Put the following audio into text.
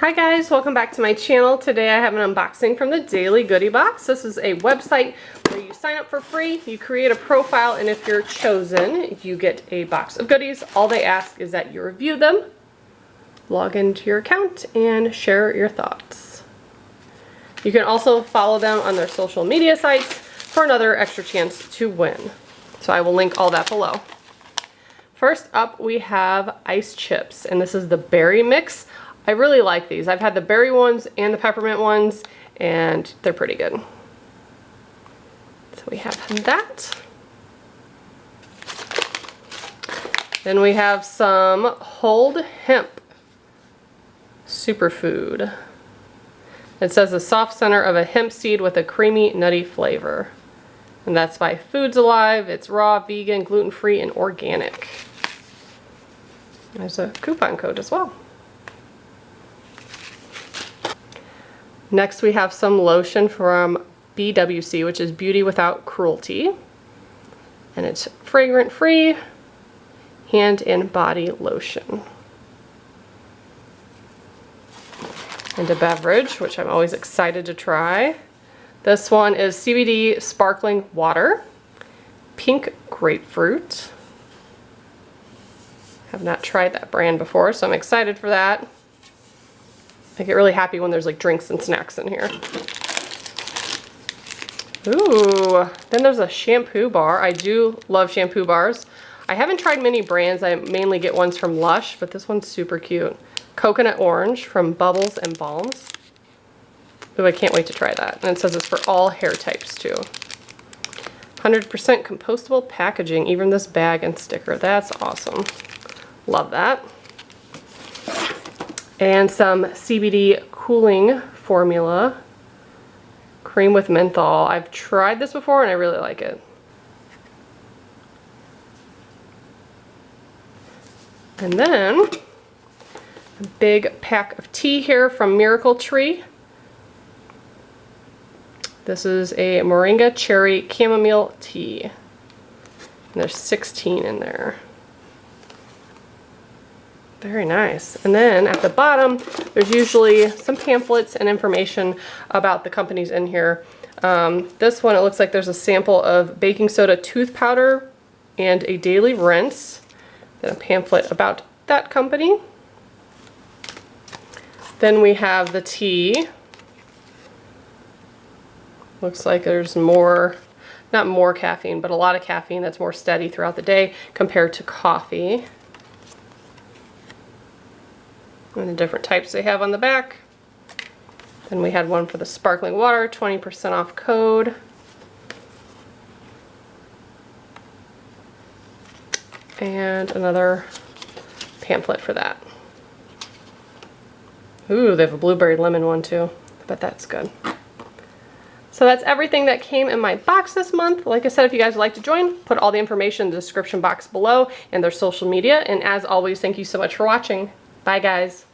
Hi guys, welcome back to my channel. Today I have an unboxing from the Daily Goodie Box. This is a website where you sign up for free, you create a profile, and if you're chosen, you get a box of goodies. All they ask is that you review them, log into your account, and share your thoughts. You can also follow them on their social media sites for another extra chance to win. So I will link all that below. First up, we have ice chips, and this is the berry mix. I really like these. I've had the berry ones and the peppermint ones, and they're pretty good. So we have that. Then we have some Hold Hemp Superfood. It says the soft center of a hemp seed with a creamy, nutty flavor. And that's by Foods Alive. It's raw, vegan, gluten-free, and organic. There's a coupon code as well. Next we have some lotion from BWC, which is Beauty Without Cruelty. And it's fragrance-free hand and body lotion. And a beverage, which I'm always excited to try. This one is CBD Sparkling Water, Pink Grapefruit. Have not tried that brand before, so I'm excited for that. I get really happy when there's like drinks and snacks in here. Ooh, then there's a shampoo bar. I do love shampoo bars. I haven't tried many brands. I mainly get ones from Lush, but this one's super cute. Coconut Orange from Bubbles and Balms. Ooh, I can't wait to try that. And it says it's for all hair types too. 100% compostable packaging, even this bag and sticker. That's awesome. Love that. And some CBD cooling formula. Cream with menthol. I've tried this before and I really like it. And then a big pack of tea here from Miracle Tree. This is a Moringa Cherry Chamomile Tea. And there's 16 in there. Very nice. And then at the bottom, there's usually some pamphlets and information about the companies in here. This one, it looks like there's a sample of baking soda tooth powder and a daily rinse. Then a pamphlet about that company. Then we have the tea. Looks like there's more, not more caffeine, but a lot of caffeine that's more steady throughout the day compared to coffee. And the different types they have on the back. Then we had one for the sparkling water, 20% off code. And another pamphlet for that. Ooh, they have a blueberry lemon one too. I bet that's good. So that's everything that came in my box this month. Like I said, if you guys would like to join, put all the information in the description box below and their social media. And as always, thank you so much for watching. Bye guys.